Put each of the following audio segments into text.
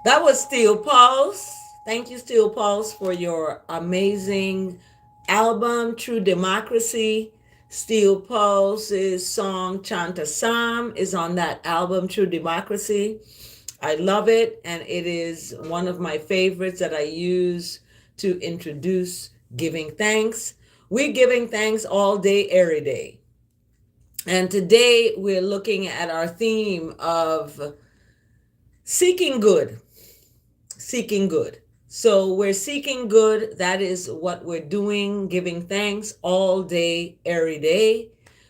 That was Steel Pulse. Thank you, Steel Pulse, for your amazing album, True Democracy. Steel Pulse's song Chanta Sam is on that album, True Democracy. I love it, and it is one of my favorites that I use to introduce giving thanks. We're giving thanks all day, every day. And today we're looking at our theme of seeking good. Seeking good. So we're seeking good. That is what we're doing, giving thanks all day, every day.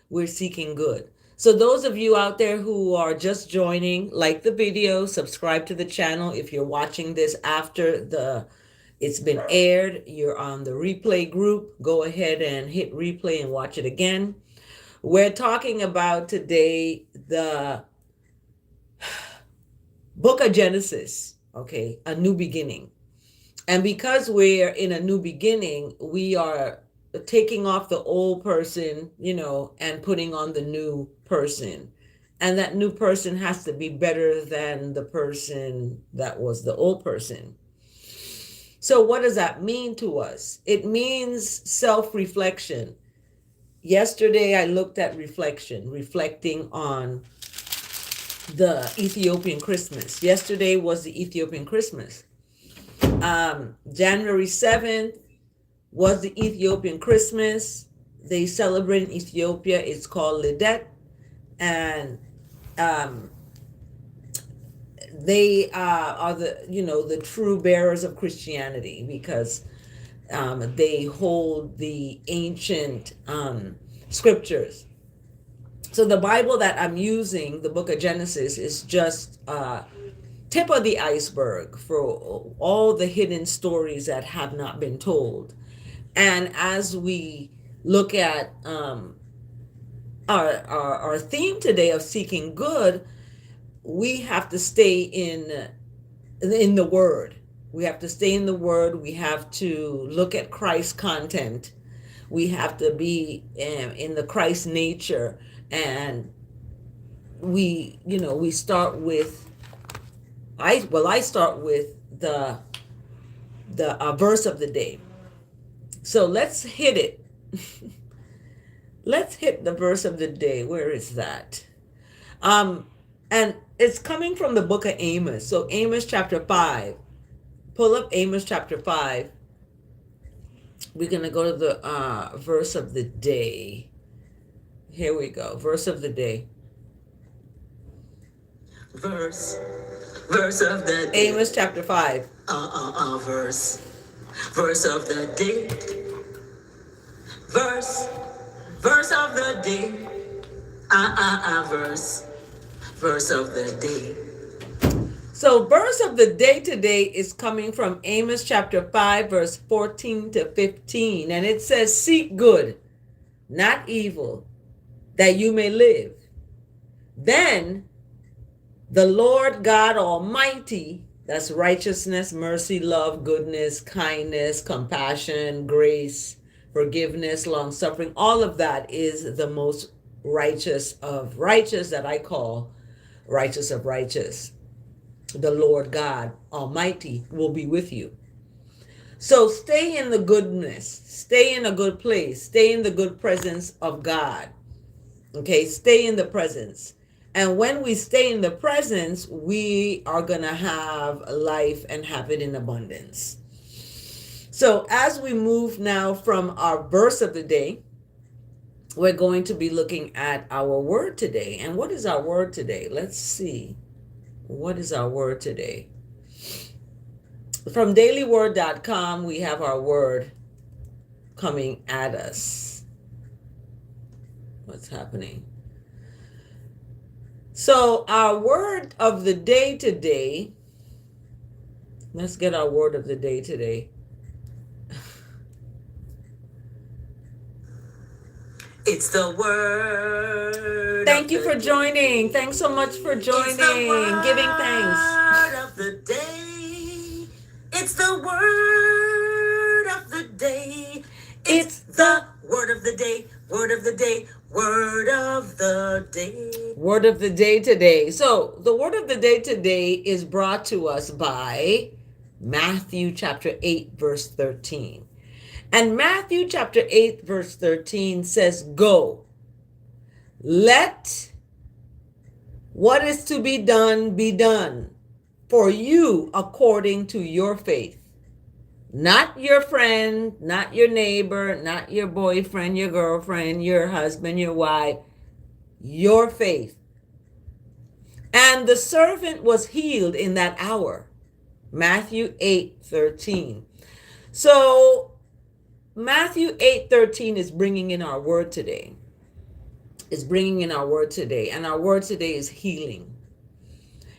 We're seeking good. So those of you out there who are just joining, like the video, subscribe to the channel. If you're watching this after it's been aired, you're on the replay group, go ahead and hit replay and watch it again. We're talking about today the book of Genesis, okay, a new beginning. And because we're in a new beginning, we are taking off the old person, and putting on the new person. And that new person has to be better than the person that was the old person. So, what does that mean to us? It means self reflection. Yesterday, I looked at reflecting on the Ethiopian Christmas. Yesterday was the Ethiopian Christmas. January 7th was the Ethiopian Christmas. They celebrate in Ethiopia. It's called Lidet. And they are the true bearers of Christianity because they hold the ancient scriptures. So the Bible that I'm using, the book of Genesis, is just tip of the iceberg for all the hidden stories that have not been told. And as we look at our theme today of seeking good, we have to stay in the Word. We have to stay in the Word. We have to look at Christ's content. We have to be in the Christ nature, and we start with I start with the verse of the day. So let's hit it. Let's hit the verse of the day. Where is that? And it's coming from the book of Amos. So Amos chapter 5. Pull up Amos chapter 5. We're going to go to the verse of the day. Here we go. Verse of the day. Verse of the day. Amos chapter 5. Verse of the day. Verse of the day. Verse of the day. So verse of the day today is coming from Amos chapter 5, verse 14 to 15. And it says, seek good, not evil, that you may live. Then the Lord God Almighty, that's righteousness, mercy, love, goodness, kindness, compassion, grace, forgiveness, long suffering, all of that is the most righteous of righteous that I call righteous of righteous. The Lord God Almighty will be with you. So stay in the goodness, stay in a good place, stay in the good presence of God. Okay, stay in the presence. And when we stay in the presence, we are going to have life and have it in abundance. So as we move now from our verse of the day, we're going to be looking at our word today. And what is our word today? Let's see. What is our word today? From dailyword.com, we have our word coming at us. What's happening? So our word of the day today, let's get our word of the day today. It's the word. Thank you for joining. Thanks so much for joining. Giving thanks. Word of the day. It's the word of the day. It's the word of the day. Word of the day. Word of the day. Word of the day today. So the word of the day today is brought to us by Matthew chapter 8, verse 13. And Matthew chapter 8, verse 13 says, Go, let what is to be done for you according to your faith. Not your friend, not your neighbor, not your boyfriend, your girlfriend, your husband, your wife, your faith. And the servant was healed in that hour. Matthew 8:13. So Matthew 8:13 is bringing in our word today. Is bringing in our word today. And our word today is healing.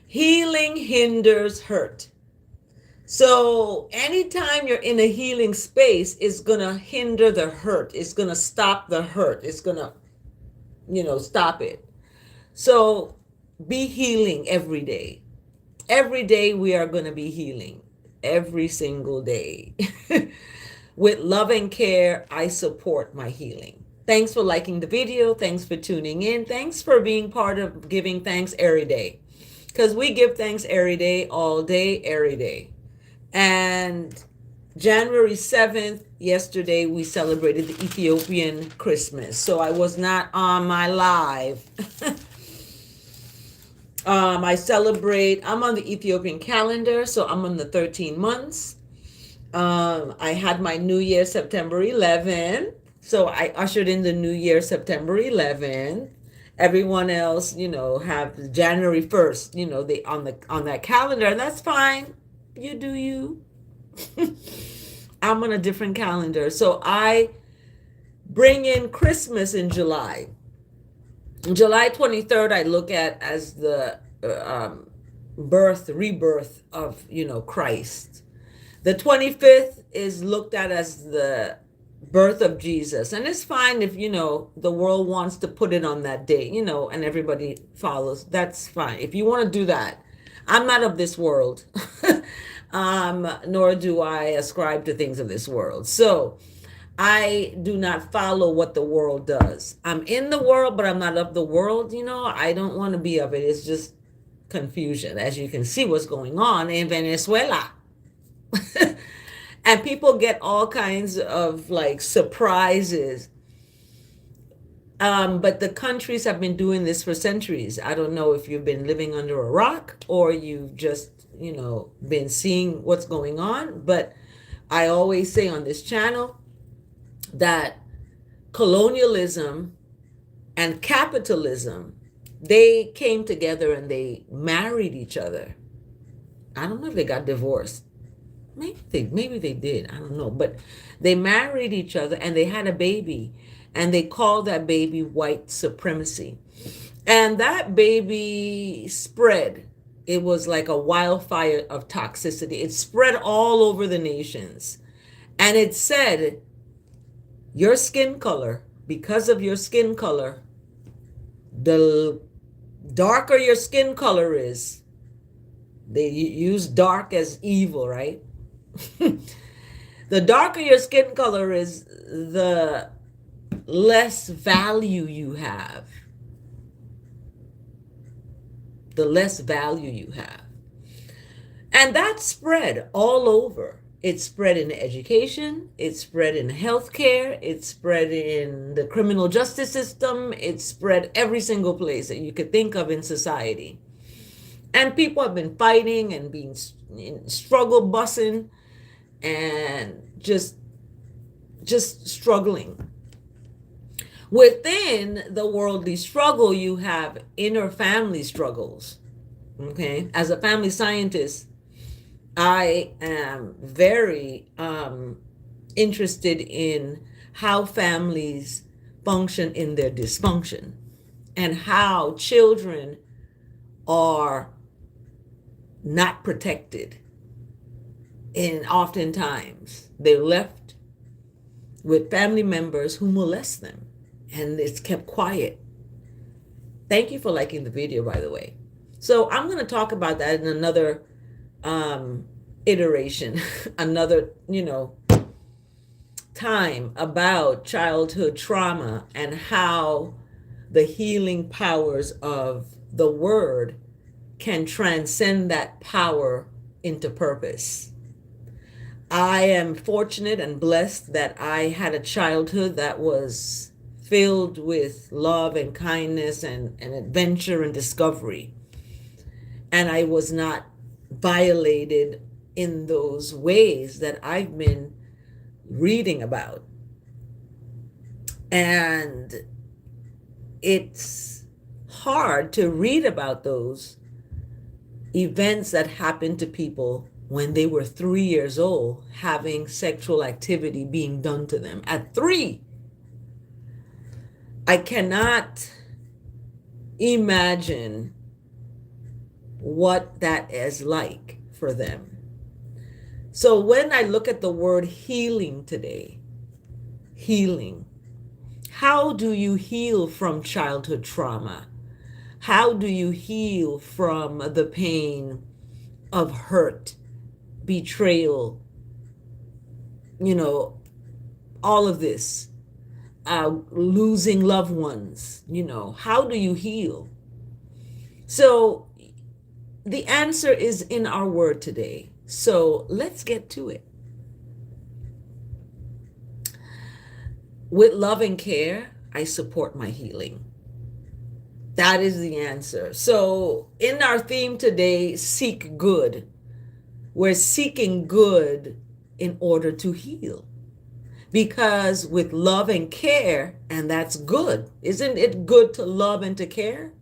Healing hinders hurt. So anytime you're in a healing space, it's going to hinder the hurt. It's going to stop the hurt. It's going to, stop it. So be healing every day. Every day we are going to be healing. Every single day. With love and care, I support my healing. Thanks for liking the video. Thanks for tuning in. Thanks for being part of Giving Thanks Erryday. Because we give thanks every day, all day, every day. And January 7th, yesterday, we celebrated the Ethiopian Christmas. So I was not on my live. I'm on the Ethiopian calendar, so I'm on the 13 months. I had my New Year September 11th. So I ushered in the New Year September 11th. Everyone else, have January 1st, they on that calendar, and that's fine. You do you. I'm on a different calendar. So I bring in Christmas in July. July 23rd, I look at as the rebirth of, Christ. The 25th is looked at as the birth of Jesus. And it's fine if, the world wants to put it on that day, and everybody follows. That's fine. If you want to do that. I'm not of this world, nor do I ascribe to things of this world. So I do not follow what the world does. I'm in the world, but I'm not of the world. I don't want to be of it. It's just confusion, as you can see what's going on in Venezuela. And people get all kinds of surprises. But the countries have been doing this for centuries. I don't know if you've been living under a rock or you've just, been seeing what's going on. But I always say on this channel that colonialism and capitalism, they came together and they married each other. I don't know if they got divorced. Maybe they did. I don't know. But they married each other and they had a baby. And they called that baby white supremacy. And that baby spread. It was like a wildfire of toxicity. It spread all over the nations. And it said, your skin color, because of your skin color, the darker your skin color is, they use dark as evil, right? The darker your skin color is, the less value you have. The less value you have. And that spread all over. It spread in education. It spread in healthcare. It spread in the criminal justice system. It spread every single place that you could think of in society. And people have been fighting and being struggle bussing and just struggling. Within the worldly struggle, you have inner family struggles. Okay. As a family scientist, I am very interested in how families function in their dysfunction and how children are not protected. And oftentimes they're left with family members who molest them. And it's kept quiet. Thank you for liking the video, by the way. So I'm going to talk about that in another iteration, another, time about childhood trauma and how the healing powers of the word can transcend that power into purpose. I am fortunate and blessed that I had a childhood that was filled with love and kindness and adventure and discovery. And I was not violated in those ways that I've been reading about. And it's hard to read about those events that happened to people when they were 3 years old, having sexual activity being done to them at 3. I cannot imagine what that is like for them. So when I look at the word healing today, healing, how do you heal from childhood trauma? How do you heal from the pain of hurt, betrayal, all of this, losing loved ones, how do you heal? So the answer is in our word today. So let's get to it. With love and care, I support my healing. That is the answer. So in our theme today, seek good. We're seeking good in order to heal. Because with love and care, and that's good. Isn't it good to love and to care?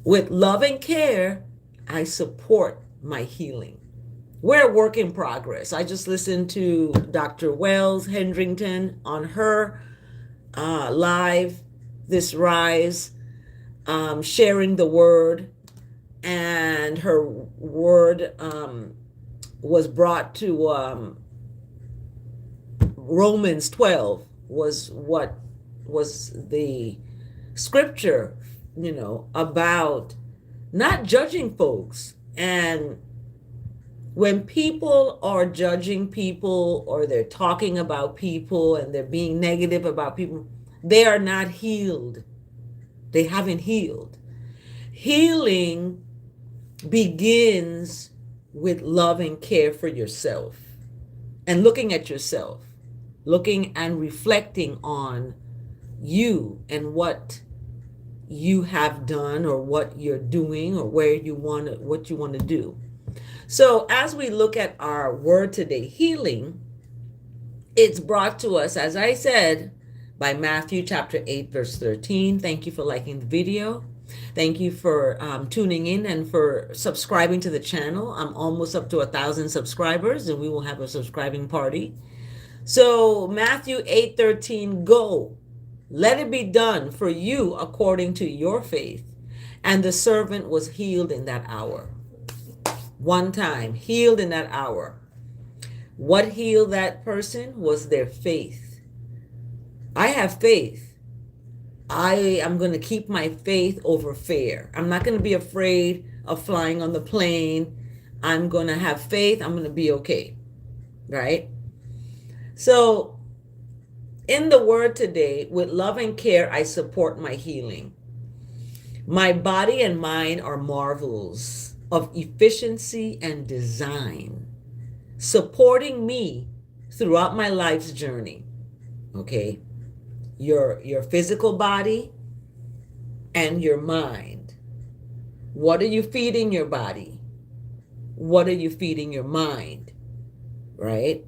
With love and care, I support my healing. We're a work in progress. I just listened to Dr. Wells Hendrington on her live, This Rise, sharing the word, and her word was brought to Romans 12 was what was the scripture, about not judging folks. And when people are judging people or they're talking about people and they're being negative about people, they are not healed. They haven't healed. Healing begins with love and care for yourself and looking at yourself, looking and reflecting on you and what you have done or what you're doing or what you want to do. So as we look at our word today, healing, it's brought to us, as I said, by Matthew chapter 8, verse 13. Thank you for liking the video. Thank you for tuning in and for subscribing to the channel. I'm almost up to 1,000 subscribers and we will have a subscribing party. So Matthew 8:13, go. Let it be done for you according to your faith. And the servant was healed in that hour. One time, healed in that hour. What healed that person was their faith. I have faith. I am going to keep my faith over fear. I'm not going to be afraid of flying on the plane. I'm going to have faith. I'm going to be okay. Right? So, in the word today, with love and care, I support my healing. My body and mind are marvels of efficiency and design, supporting me throughout my life's journey. Okay? Your physical body and your mind. What are you feeding your body? What are you feeding your mind? Right?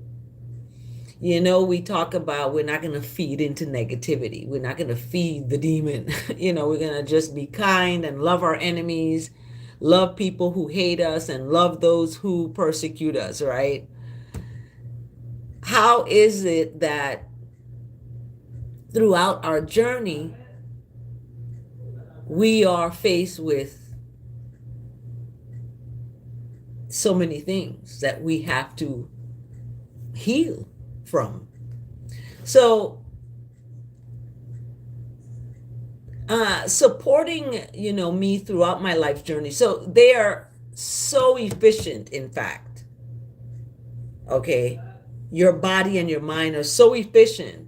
We talk about we're not going to feed into negativity. We're not going to feed the demon. We're going to just be kind and love our enemies, love people who hate us, and love those who persecute us, right? How is it that throughout our journey, we are faced with so many things that we have to heal from? So supporting me throughout my life journey, so they are so efficient. In fact, okay, your body and your mind are so efficient,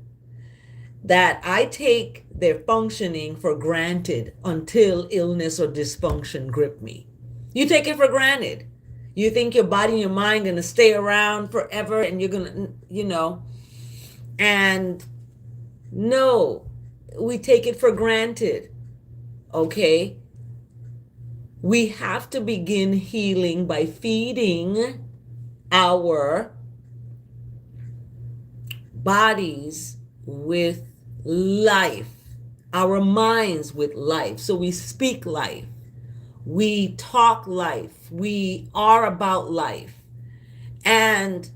that I take their functioning for granted until illness or dysfunction grip me. You take it for granted. You think your body and your mind going to stay around forever and you're going to, and no, we take it for granted. Okay? We have to begin healing by feeding our bodies with life, our minds with life. So we speak life, we talk life, we are about life. And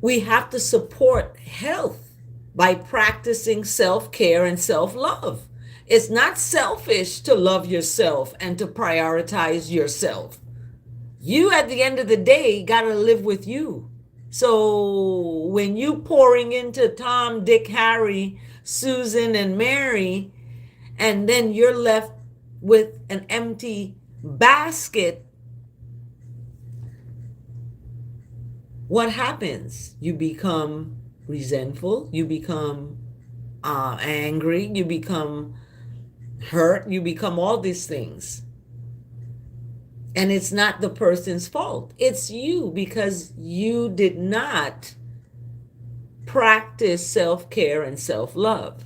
we have to support health by practicing self-care and self-love. It's not selfish to love yourself and to prioritize yourself. You, at the end of the day, got to live with you. So when you pouring into Tom, Dick, Harry, Susan, and Mary, and then you're left with an empty basket, what happens? You become resentful, you become angry, you become hurt, you become all these things. And it's not the person's fault. It's you, because you did not practice self-care and self-love.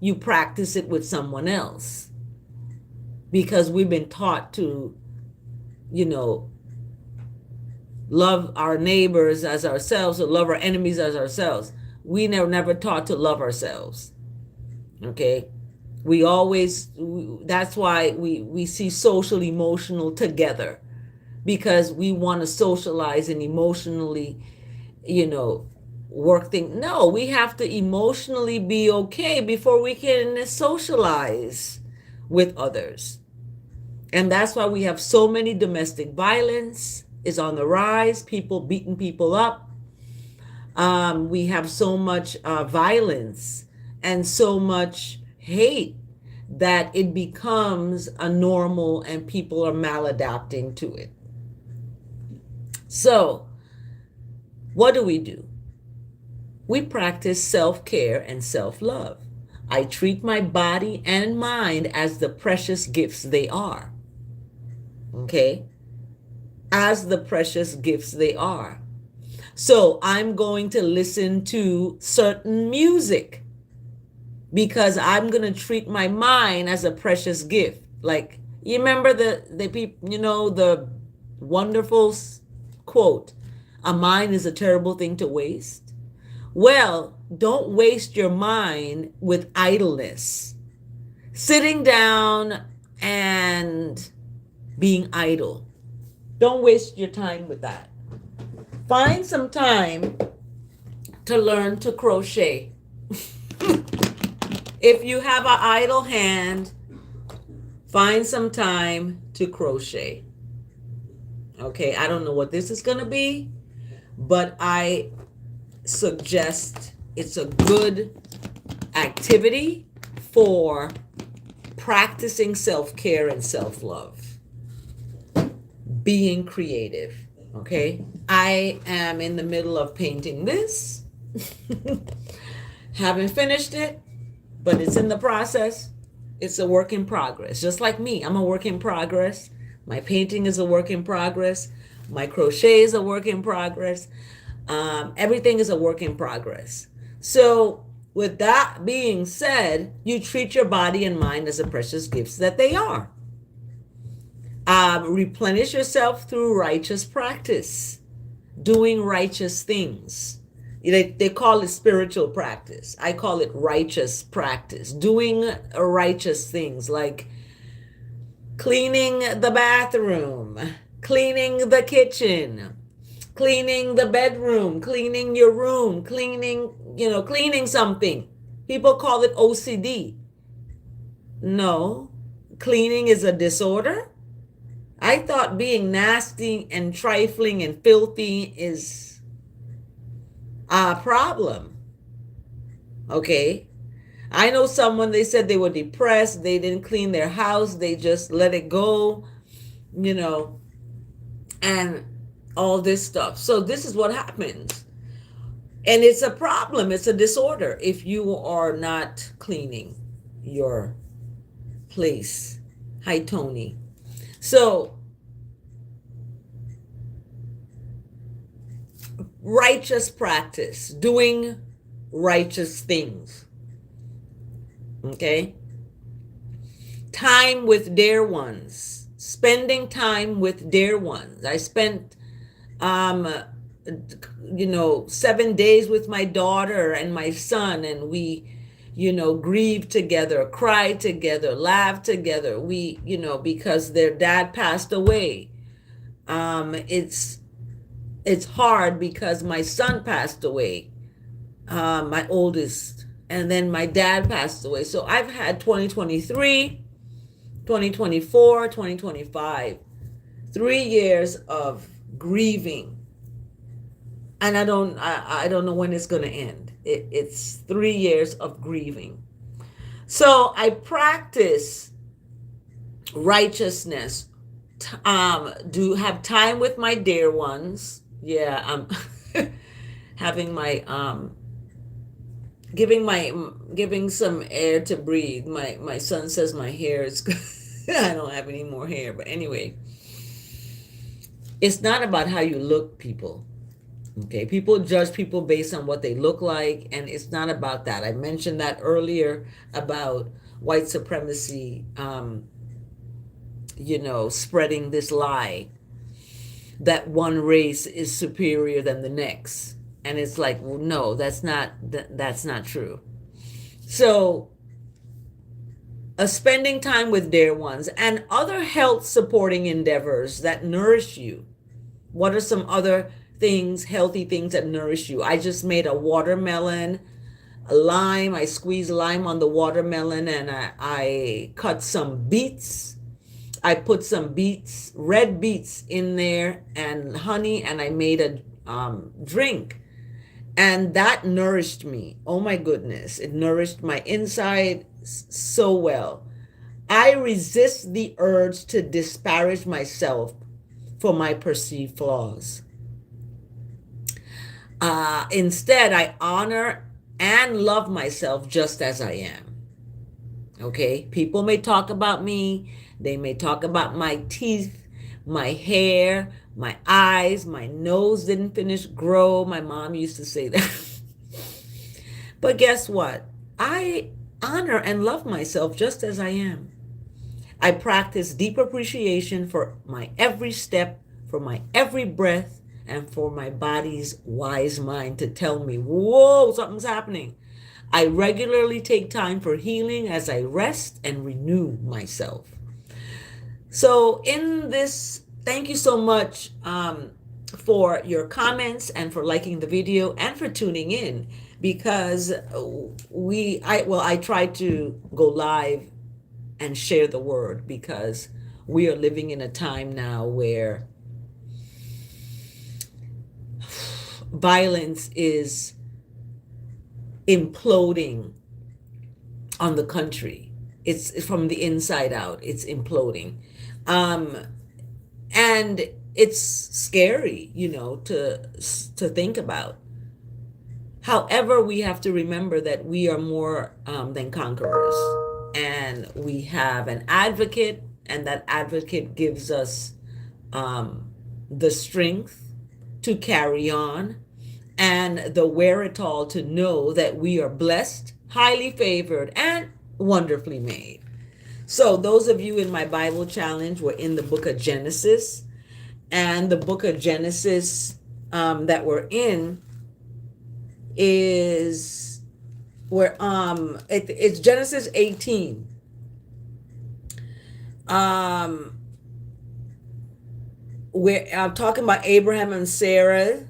You practice it with someone else. Because we've been taught to, love our neighbors as ourselves or love our enemies as ourselves. We never taught to love ourselves. Okay? We always, that's why we see social emotional together, because we want to socialize and emotionally, work things. No, we have to emotionally be okay before we can socialize with others. And that's why we have so many domestic violence is on the rise, people beating people up. We have so much violence and so much hate that it becomes a normal and people are maladapting to it. So what do? We practice self-care and self-love. I treat my body and mind as the precious gifts they are. Okay? As the precious gifts they are. So I'm going to listen to certain music because I'm going to treat my mind as a precious gift. Like, you remember the people, the wonderful quote, a mind is a terrible thing to waste. Well, don't waste your mind with idleness. Sitting down and being idle. Don't waste your time with that. Find some time to learn to crochet. If you have an idle hand, find some time to crochet. Okay, I don't know what this is going to be, but I suggest it's a good activity for practicing self-care and self-love. Being creative. Okay, I am in the middle of painting this. Haven't finished it, but it's in the process. It's a work in progress. Just like me, I'm a work in progress. My painting is a work in progress. My crochet is a work in progress. Everything is a work in progress. So with that being said, you treat your body and mind as the precious gifts that they are. Replenish yourself through righteous practice, doing righteous things. They call it spiritual practice. I call it righteous practice, doing righteous things like cleaning the bathroom, cleaning the kitchen, cleaning the bedroom, cleaning your room, cleaning something. People call it OCD. No, cleaning is a disorder. I thought being nasty and trifling and filthy is a problem. Okay. I know someone, they said they were depressed. They didn't clean their house. They just let it go, and all this stuff. So this is what happens. And it's a problem, it's a disorder if you are not cleaning your place. Hi, Tony. So, righteous practice, doing righteous things. Okay? Time with dear ones, spending time with dear ones. I spent 7 days with my daughter and my son, and we grieved together, cried together, laughed together. We because their dad passed away. It's hard because my son passed away, my oldest, and then my dad passed away. So I've had 2023, 2024, 2025, 3 years of grieving. And I don't know when it's going to end. It's 3 years of grieving. So I practice righteousness. Do have time with my dear ones. Yeah, I'm having my giving some air to breathe. My son says my hair is good. I don't have any more hair, but anyway, it's not about how you look, people. Okay, people judge people based on what they look like, and it's not about that. I mentioned that earlier about white supremacy, spreading this lie that one race is superior than the next. And it's like, well, no, that's not true. So, spending time with dear ones and other health supporting endeavors that nourish you. What are some other things, healthy things that nourish you? I just made a watermelon, a lime. I squeezed lime on the watermelon, and I cut some beets. I put some beets, red beets in there, and honey, and I made a drink. And that nourished me. Oh my goodness. It nourished my inside so well. I resist the urge to disparage myself for my perceived flaws. Instead, I honor and love myself just as I am. Okay? People may talk about me. They may talk about my teeth, my hair, my eyes, my nose didn't finish grow. My mom used to say that. But guess what? I honor and love myself just as I am. I practice deep appreciation for my every step, for my every breath, and for my body's wise mind to tell me, whoa, something's happening. I regularly take time for healing as I rest and renew myself. So in this, thank you so much for your comments and for liking the video and for tuning in, because I try to go live and share the word, because we are living in a time now where violence is imploding on the country. It's from the inside out. It's imploding. And it's scary, to think about. However, we have to remember that we are more than conquerors. And we have an advocate, and that advocate gives us the strength to carry on and the wherewithal to know that we are blessed, highly favored, and wonderfully made. So those of you in my Bible challenge were in the book of Genesis, and the book of Genesis that we're in is it's Genesis 18. Where I'm talking about Abraham and Sarah.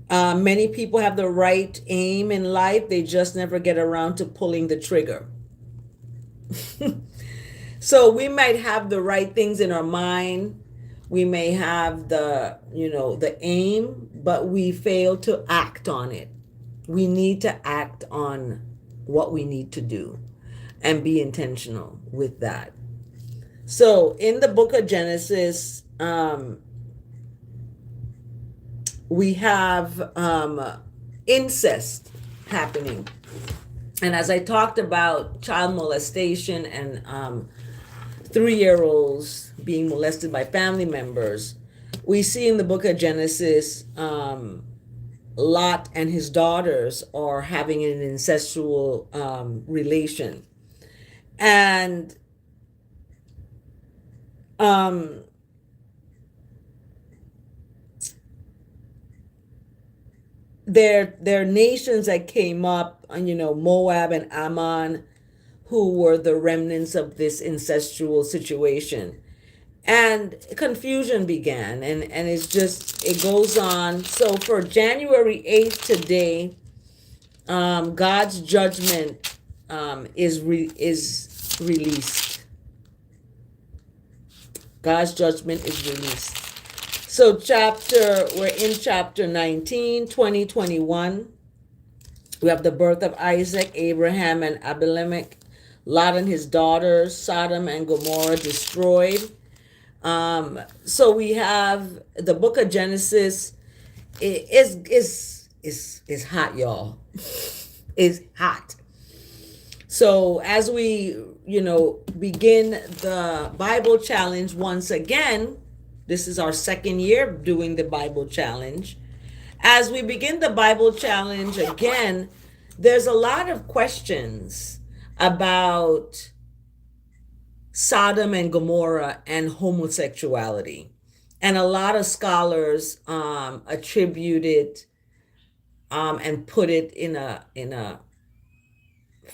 Many people have the right aim in life, they just never get around to pulling the trigger. So we might have the right things in our mind. We may have the aim, but we fail to act on it. We need to act on what we need to do and be intentional with that. So in the book of Genesis, we have incest happening. And as I talked about child molestation and 3-year-olds being molested by family members, we see in the book of Genesis, Lot and his daughters are having an incestual relation. And there are nations that came up, Moab and Ammon, who were the remnants of this incestual situation. And confusion began, and it goes on. So for January 8th today, God's judgment is released. God's judgment is released. So we're in chapter 19, 2021. We have the birth of Isaac, Abraham, and Abimelech, Lot and his daughters, Sodom and Gomorrah destroyed. So we have the book of Genesis is hot, y'all. It's hot. So as we, begin the Bible challenge once again, this is our second year doing the Bible challenge. As we begin the Bible challenge again, there's a lot of questions about Sodom and Gomorrah and homosexuality. And a lot of scholars attribute it and put it in a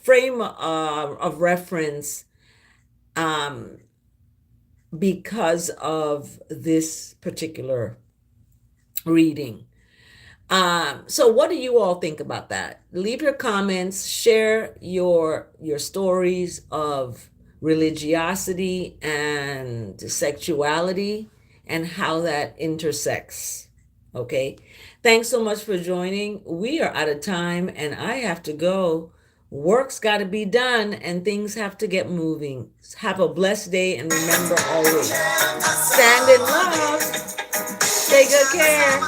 frame of reference because of this particular reading. So what do you all think about that? Leave your comments, share your stories of religiosity and sexuality and how that intersects. Okay. Thanks so much for joining. We are out of time and I have to go. Work's got to be done and things have to get moving. Have a blessed day and remember always, stand in love. Take good care.